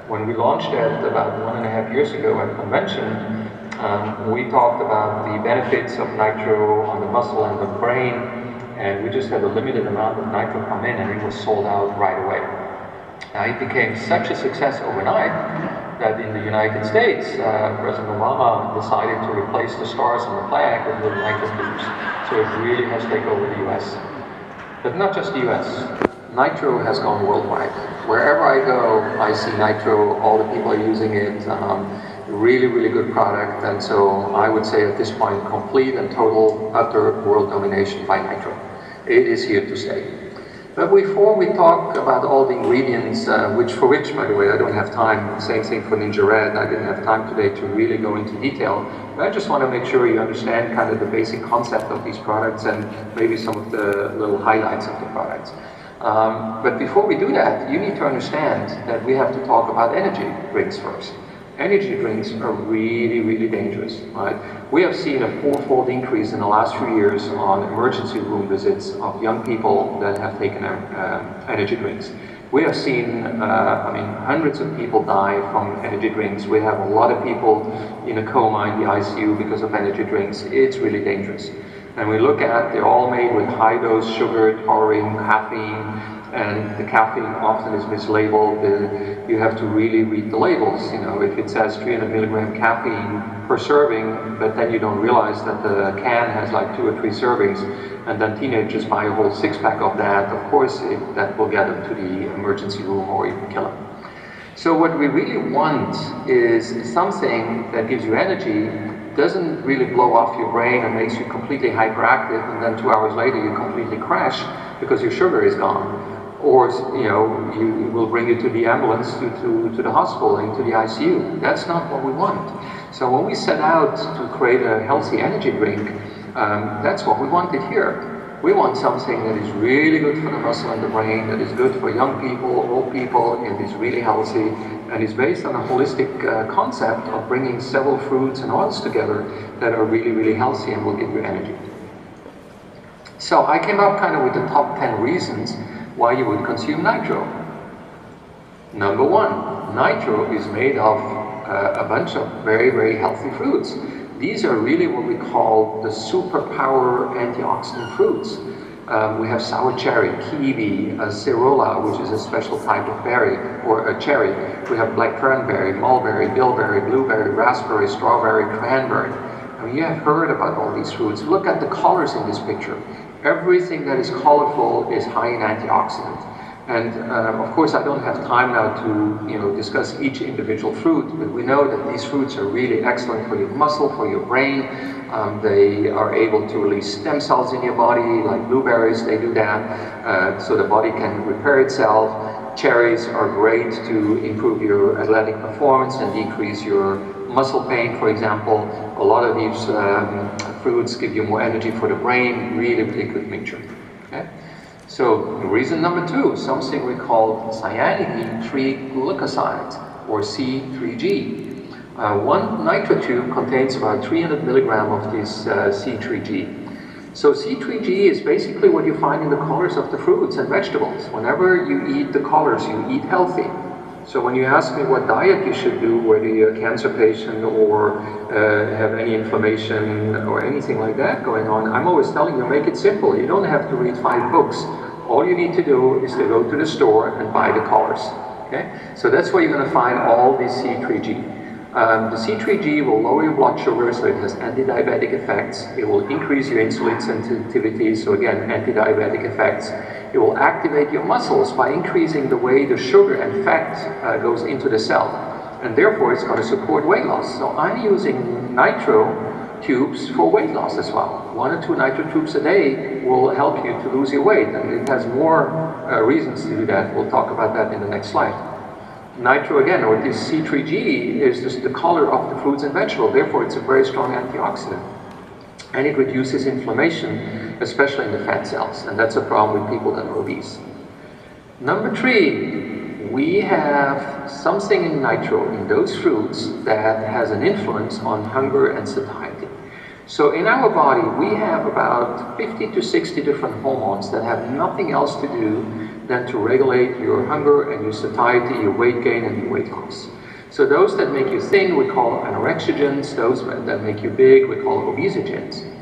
When we launched it about 1.5 years ago at convention, we talked about the benefits of nitro on the muscle and the brain, and we just had a limited amount of nitro come in, and it was sold out right away. It became such a success overnight that in the United States, President Obama decided to replace the stars on the flag with little nitro tubes. So it really has taken over the US. But not just the US. Nitro has gone worldwide. Wherever I go, I see nitro, all the people are using it. Really, really good product. And so I would say at this point, complete and total, utter world domination by nitro. It is here to stay. But before we talk about all the ingredients, for which, by the way, I don't have time, same thing for Ninja Red, I didn't have time today to really go into detail, but I just want to make sure you understand kind of the basic concept of these products and maybe some of the little highlights of the products. But before we do that, you need to understand that we have to talk about energy drinks first. Energy drinks are really, really dangerous, right? We have seen a 4-fold increase in the last few years on emergency room visits of young people that have taken energy drinks. We have seen, hundreds of people die from energy drinks. We have a lot of people in a coma in the ICU because of energy drinks. It's really dangerous. And we look at, they're all made with high dose sugar, taurine, caffeine, and the caffeine often is mislabeled. You have to really read the labels. You know, if it says 300 milligram caffeine per serving, but then you don't realize that the can has like 2 or 3 servings, and then teenagers buy a whole 6-pack of that, of course that will get them to the emergency room or even kill them. So what we really want is something that gives you energy, doesn't really blow off your brain and makes you completely hyperactive, and then 2 hours later you completely crash because your sugar is gone. Or, you will bring you to the ambulance, to the hospital, into the ICU. That's not what we want. So when we set out to create a healthy energy drink, that's what we wanted here. We want something that is really good for the muscle and the brain, that is good for young people, old people, and is really healthy, and is based on a holistic concept of bringing several fruits and oils together that are really, really healthy and will give you energy. So I came up kind of with the top 10 reasons why you would consume nitro. Number 1, nitro is made of a bunch of very, very healthy fruits. These are really what we call the superpower antioxidant fruits. We have sour cherry, kiwi, cerola, which is a special type of berry, or a cherry. We have black cranberry, mulberry, bilberry, blueberry, raspberry, strawberry, cranberry. I mean, you have heard about all these fruits. Look at the colors in this picture. Everything that is colorful is high in antioxidant. And of course, I don't have time now to discuss each individual fruit, but we know that these fruits are really excellent for your muscle, for your brain. They are able to release stem cells in your body, like blueberries, they do that, so the body can repair itself. Cherries are great to improve your athletic performance and decrease your muscle pain, for example. A lot of these fruits give you more energy for the brain, really, really good mixture. Okay? So reason number 2, something we call cyanidine triglycoside, or C3G. One nitro tube contains about 300 milligram of this C3G. So C3G is basically what you find in the colors of the fruits and vegetables. Whenever you eat the colors, you eat healthy. So when you ask me what diet you should do, whether you're a cancer patient or have any inflammation or anything like that going on, I'm always telling you, make it simple. You don't have to read 5 books. All you need to do is to go to the store and buy the colors. Okay? So that's where you're going to find all this C3G. The C3G will lower your blood sugar, so it has anti-diabetic effects. It will increase your insulin sensitivity, so again, anti-diabetic effects. It will activate your muscles by increasing the way the sugar and fat goes into the cell. And therefore, it's going to support weight loss. So I'm using nitro tubes for weight loss as well. 1 or 2 nitro tubes a day will help you to lose your weight. And it has more reasons to do that. We'll talk about that in the next slide. Nitro, again, or this C3G, is just the color of the fruits and vegetables. Therefore, it's a very strong antioxidant. And it reduces inflammation, especially in the fat cells. And that's a problem with people that are obese. Number 3, we have something in nitro in those fruits that has an influence on hunger and satiety. So in our body, we have about 50 to 60 different hormones that have nothing else to do than to regulate your hunger and your satiety, your weight gain and your weight loss. So those that make you thin, we call anorexigens. Those that make you big, we call obesogens.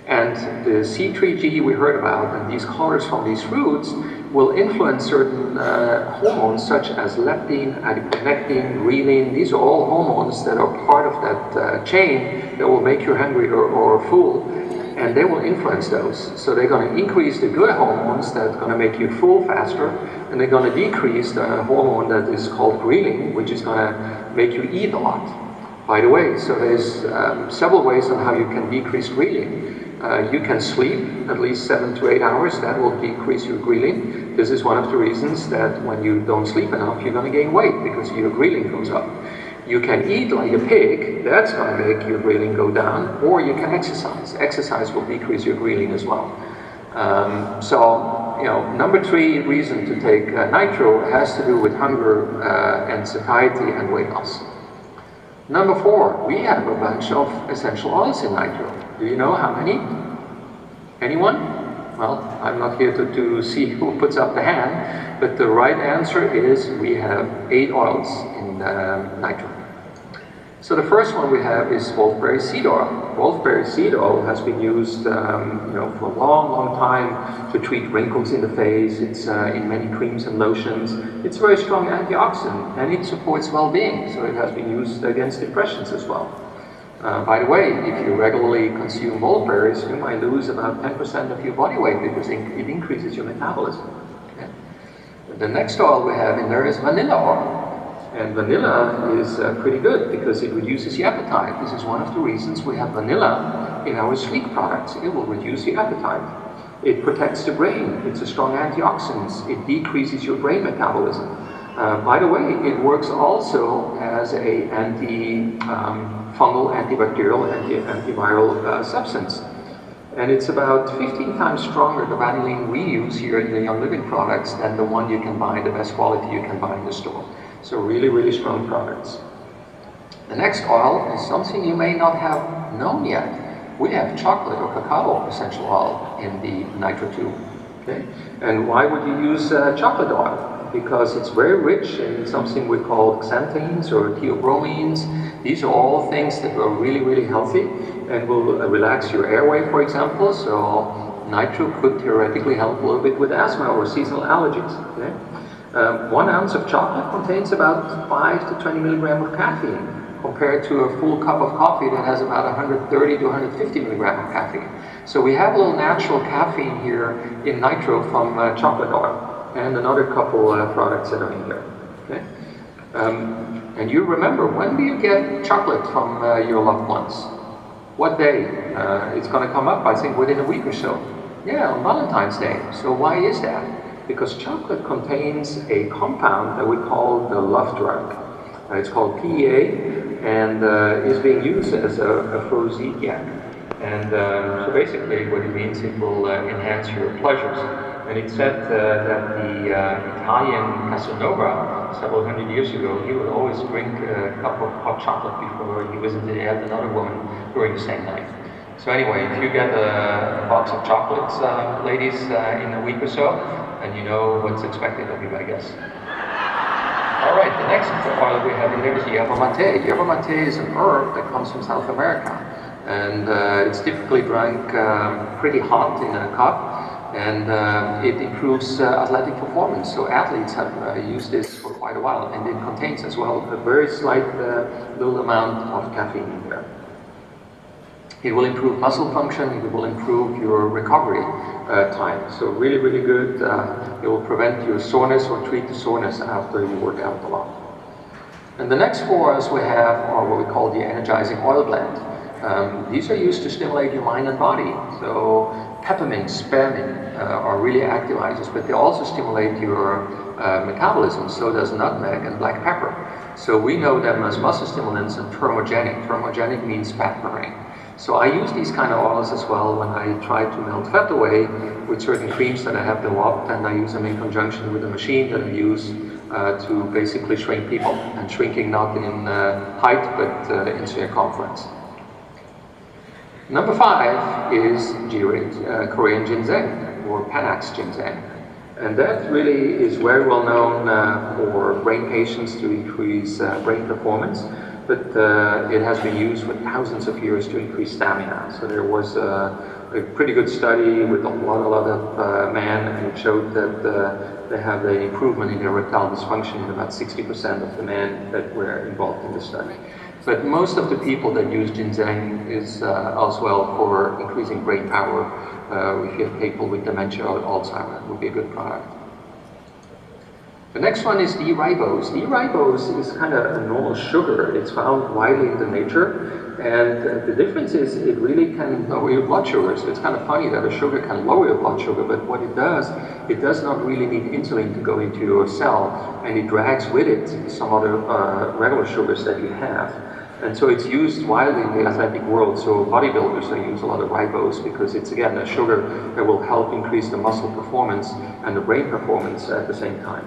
And the C3G we heard about, and these colors from these fruits, will influence certain hormones such as leptin, adiponectin, ghrelin. These are all hormones that are part of that chain that will make you hungry or full, and they will influence those. So they're going to increase the good hormones that's going to make you full faster, and they're going to decrease the hormone that is called ghrelin, which is going to make you eat a lot. By the way, so there's several ways on how you can decrease ghrelin. You can sleep at least 7 to 8 hours. That will decrease your ghrelin. This is one of the reasons that when you don't sleep enough, you're going to gain weight because your ghrelin goes up. You can eat like a pig. That's going to make your ghrelin go down. Or you can exercise. Exercise will decrease your ghrelin as well. So, you know, number 3 reason to take nitro has to do with hunger and satiety and weight loss. Number 4, we have a bunch of essential oils in nitro. Do you know how many? Anyone? Well, I'm not here to see who puts up the hand, but the right answer is we have 8 oils in nitro. So the first one we have is wolfberry seed oil. Wolfberry seed oil has been used for a long, long time to treat wrinkles in the face. It's in many creams and lotions. It's a very strong antioxidant and it supports well-being. So it has been used against depressions as well. By the way, if you regularly consume wolfberries, you might lose about 10% of your body weight because it increases your metabolism. Okay? The next oil we have in there is vanilla oil. And vanilla is pretty good because it reduces the appetite. This is one of the reasons we have vanilla in our sweet products. It will reduce the appetite. It protects the brain. It's a strong antioxidant. It decreases your brain metabolism. By the way, it works also as a fungal, antibacterial, antiviral substance. And it's about 15 times stronger, the vanillin we use here in the Young Living products, than the one you can buy, the best quality you can buy in the store. So really, really strong products. The next oil is something you may not have known yet. We have chocolate or cacao essential oil in the Nitro tube. Okay? And why would you use chocolate oil? Because it's very rich in something we call xanthines or theobromines. These are all things that are really, really healthy and will relax your airway, for example. So nitro could theoretically help a little bit with asthma or seasonal allergies. Okay? 1 ounce of chocolate contains about 5 to 20 milligrams of caffeine, compared to a full cup of coffee that has about 130 to 150 milligrams of caffeine. So we have a little natural caffeine here in nitro from chocolate oil. And another couple products that are in here. Okay? And you remember, when do you get chocolate from your loved ones? What day? It's going to come up, I think, within a week or so. Yeah, on Valentine's Day. So why is that? Because chocolate contains a compound that we call the love drug. It's called PEA, and is being used as a aphrodisiac. And so basically what it means, it will enhance your pleasures. And it's said that the Italian Casanova, several hundred years ago, he would always drink a cup of hot chocolate before he visited another woman during the same night. So anyway, if you get a box of chocolates, ladies, in a week or so, and you know what's expected of you, I guess. All right, the next oil we have in there is Yerba mate. Yerba mate is an herb that comes from South America. And it's typically drunk pretty hot in a cup. And it improves athletic performance. So athletes have used this for quite a while, and it contains as well a very slight little amount of caffeine in there. It will improve muscle function, it will improve your recovery time. So really, really good. It will prevent your soreness or treat the soreness after you work out a lot. And the next 4 oils we have are what we call the energizing oil blend. These are used to stimulate your mind and body. So peppermint, spearmint are really activizers, but they also stimulate your metabolism. So does nutmeg and black pepper. So we know them as muscle stimulants and thermogenic. Thermogenic means fat burning. So I use these kind of oils as well when I try to melt fat away with certain creams that I have developed, and I use them in conjunction with a machine that I use to basically shrink people, and shrinking not in height but in circumference. Number 5 is Korean ginseng, or Panax ginseng. And that really is very well known for brain patients to increase brain performance, but it has been used for thousands of years to increase stamina. So there was a pretty good study with a lot of men, and it showed that they have an improvement in erectile dysfunction in about 60% of the men that were involved in the study. But most of the people that use ginseng is as well for increasing brain power. If you have people with dementia or Alzheimer's, it would be a good product. The next one is D-ribose. D-ribose is kind of a normal sugar. It's found widely in the nature, and the difference is it really can lower your blood sugar. So it's kind of funny that a sugar can lower your blood sugar, but what it does not really need insulin to go into your cell, and it drags with it some other regular sugars that you have. And so it's used widely in the athletic world. So bodybuilders, they use a lot of ribose because it's, again, a sugar that will help increase the muscle performance and the brain performance at the same time.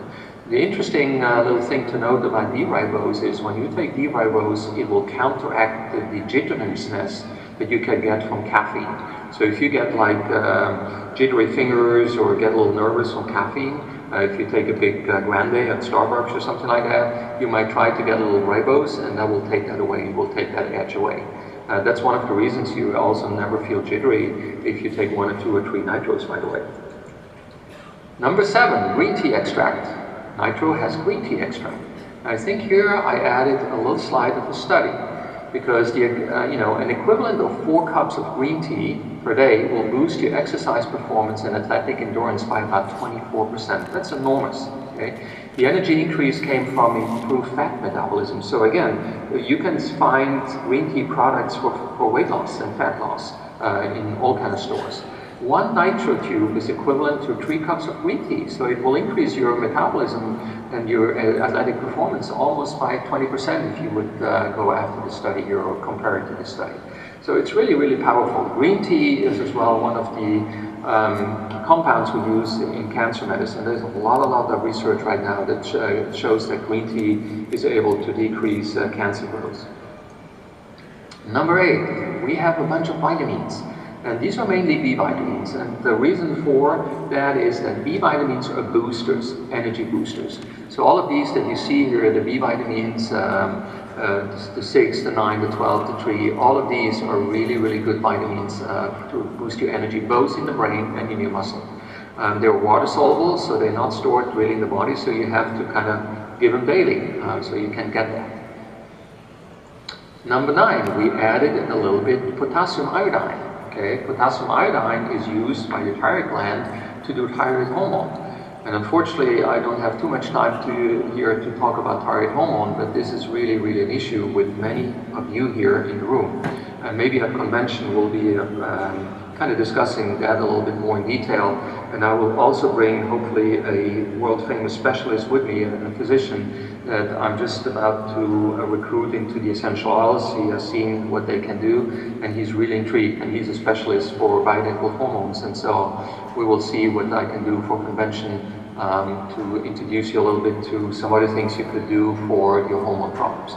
The interesting little thing to note about D-ribose is when you take D-ribose, it will counteract the jitteriness that you can get from caffeine. So if you get like jittery fingers or get a little nervous from caffeine, if you take a big grande at Starbucks or something like that, you might try to get a little ribose, and that will take that away. It will take that edge away. That's one of the reasons you also never feel jittery if you take 1 or 2 or 3 nitros, by the way. Number 7, green tea extract. Nitro has green tea extract. I think here I added a little slide of the study, because an equivalent of 4 cups of green tea per day will boost your exercise performance and athletic endurance by about 24%. That's enormous. Okay? The energy increase came from improved fat metabolism. So again, you can find green tea products for weight loss and fat loss in all kinds of stores. 1 nitro tube is equivalent to 3 cups of green tea, so it will increase your metabolism and your athletic performance almost by 20% if you would go after the study here or compare it to the study. So it's really, really powerful. Green tea is as well one of the compounds we use in cancer medicine. There's a lot of research right now that shows that green tea is able to decrease cancer growth. Number 8, we have a bunch of vitamins. And these are mainly B vitamins, and the reason for that is that B vitamins are boosters, energy boosters. So all of these that you see here, the B vitamins, the 6, the 9, the 12, the 3, all of these are really, really good vitamins to boost your energy, both in the brain and in your muscle. They're water soluble, so they're not stored really in the body, so you have to kind of give them daily, so you can get that. Number 9, we added a little bit potassium iodine. Okay, potassium iodine is used by your thyroid gland to do thyroid hormone. And unfortunately, I don't have too much time here to talk about thyroid hormone, but this is really, really an issue with many of you here in the room. And maybe at convention we'll be kind of discussing that a little bit more in detail. And I will also bring, hopefully, a world-famous specialist with me, a physician, that I'm just about to recruit into the essential oils. He has seen what they can do, and he's really intrigued, and he's a specialist for bioidentical hormones, and so we will see what I can do for convention to introduce you a little bit to some other things you could do for your hormone problems.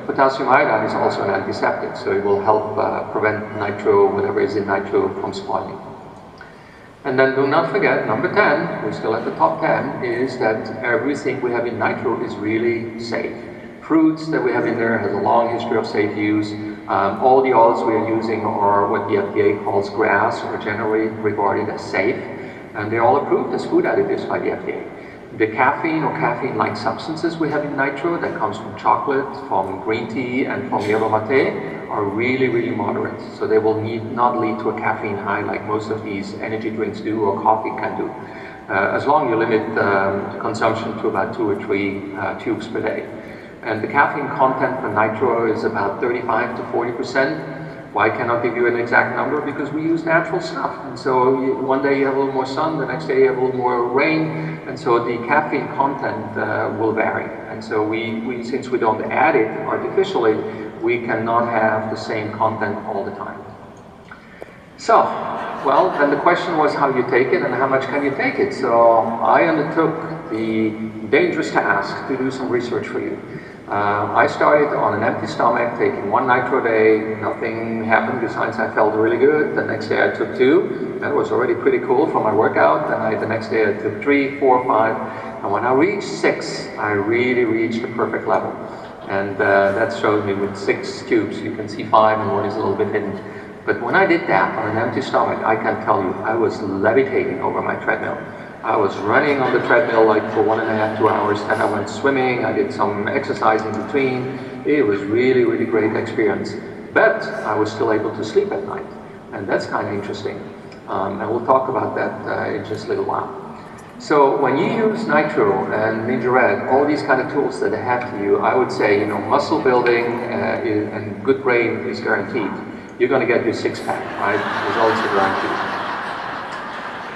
Potassium iodine is also an antiseptic, so it will help prevent nitro, whatever is in nitro, from spoiling. And then do not forget, number 10, we're still at the top 10, is that everything we have in nitro is really safe. Fruits that we have in there has a long history of safe use. All the oils we are using are what the FDA calls GRAS, or generally regarded as safe, and they're all approved as food additives by the FDA. The caffeine or caffeine-like substances we have in nitro that comes from chocolate, from green tea, and from yerba mate are really, really moderate. So they will not lead to a caffeine high like most of these energy drinks do or coffee can do. As long as you limit the consumption to about 2 or 3 tubes per day. And the caffeine content for nitro is about 35 to 40%. Why can't I give you an exact number? Because we use natural stuff. And so one day you have a little more sun, the next day you have a little more rain, and so the caffeine content will vary. And so since we don't add it artificially, we cannot have the same content all the time. So, well, then the question was how you take it and how much can you take it. So I undertook the dangerous task to do some research for you. I started on an empty stomach, taking 1 nitro a day. Nothing happened besides I felt really good. The next day I took 2. That was already pretty cool for my workout. Then the next day I took 3, 4, 5. And when I reached 6, I really reached the perfect level. And that showed me with 6 tubes. You can see 5 and 1 is a little bit hidden. But when I did that on an empty stomach, I can tell you, I was levitating over my treadmill. I was running on the treadmill like for 1.5, 2 hours. Then I went swimming. I did some exercise in between. It was really, really great experience. But I was still able to sleep at night. And that's kind of interesting. And we'll talk about that in just a little while. So when you use Nitro and Ninja Red, all these kind of tools that they have to you, I would say, you know, muscle building and good brain is guaranteed. You're going to get your 6-pack, right? Results are guaranteed.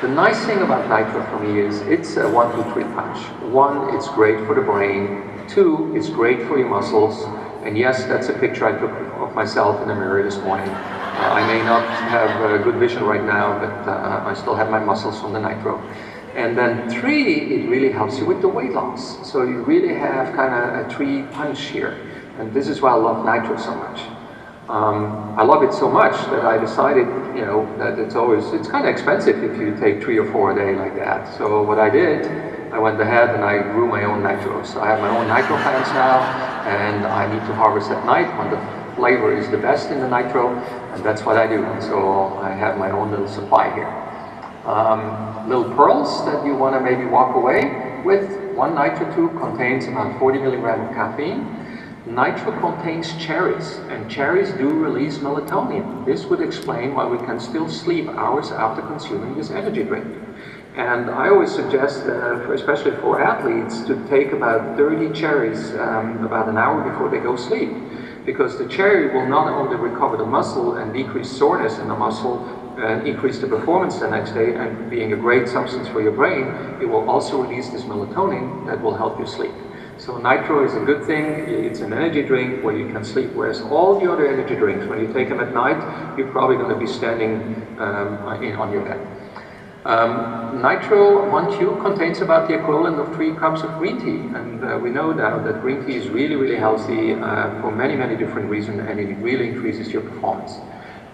The nice thing about Nitro for me is it's a 1, 2, 3 punch. 1, it's great for the brain. 2, it's great for your muscles. And yes, that's a picture I took of myself in the mirror this morning. I may not have good vision right now, but I still have my muscles from the Nitro. And then 3, it really helps you with the weight loss. So you really have kind of a 3 punch here. And this is why I love Nitro so much. I love it so much that I decided, you know, that it's kind of expensive if you take 3 or 4 a day like that. So what I did, I went ahead and I grew my own Nitro. So I have my own Nitro plants now, and I need to harvest at night when the flavor is the best in the Nitro, and that's what I do. So I have my own little supply here. Little pearls that you want to maybe walk away with. 1 Nitro tube contains about 40 milligrams of caffeine. Nitro contains cherries, and cherries do release melatonin. This would explain why we can still sleep hours after consuming this energy drink. And I always suggest, especially for athletes, to take about 30 cherries about an hour before they go sleep. Because the cherry will not only recover the muscle and decrease soreness in the muscle, and increase the performance the next day, and being a great substance for your brain, it will also release this melatonin that will help you sleep. So Nitro is a good thing. It's an energy drink where you can sleep, whereas all the other energy drinks, when you take them at night, you're probably going to be standing on your bed. Nitro 1 tube contains about the equivalent of 3 cups of green tea, and we know now that green tea is really, really healthy for many, many different reasons, and it really increases your performance.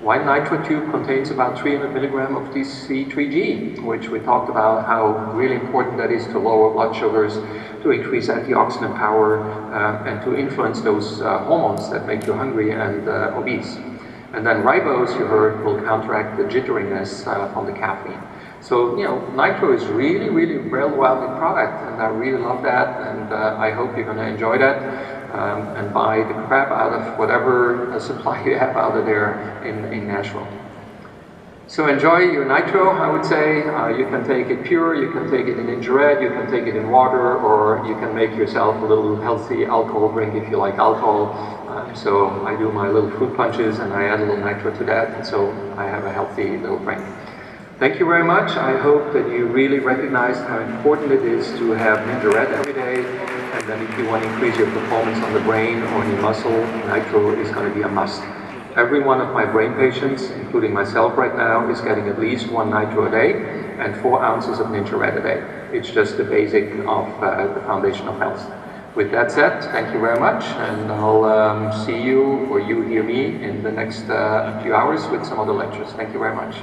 1 Nitro tube contains about 300 milligrams of DC3G, which we talked about how really important that is to lower blood sugars, to increase antioxidant power, and to influence those hormones that make you hungry and obese. And then ribose, you heard, will counteract the jitteriness from the caffeine. So, you know, Nitro is really, really well-rounded product, and I really love that, and I hope you're going to enjoy that. And buy the crap out of whatever supply you have out of there in Nashville. So enjoy your Nitro, I would say. You can take it pure, you can take it in Ninja Red, you can take it in water, or you can make yourself a little healthy alcohol drink if you like alcohol. So I do my little fruit punches and I add a little Nitro to that, and so I have a healthy little drink. Thank you very much. I hope that you really recognize how important it is to have Ninja Red every day. And then if you want to increase your performance on the brain or on your muscle, Nitro is going to be a must. Every one of my brain patients, including myself right now, is getting at least 1 Nitro a day and 4 ounces of Ninja Red a day. It's just the basic of the foundation of health. With that said, thank you very much, and I'll see you, or you hear me, in the next few hours with some other lectures. Thank you very much.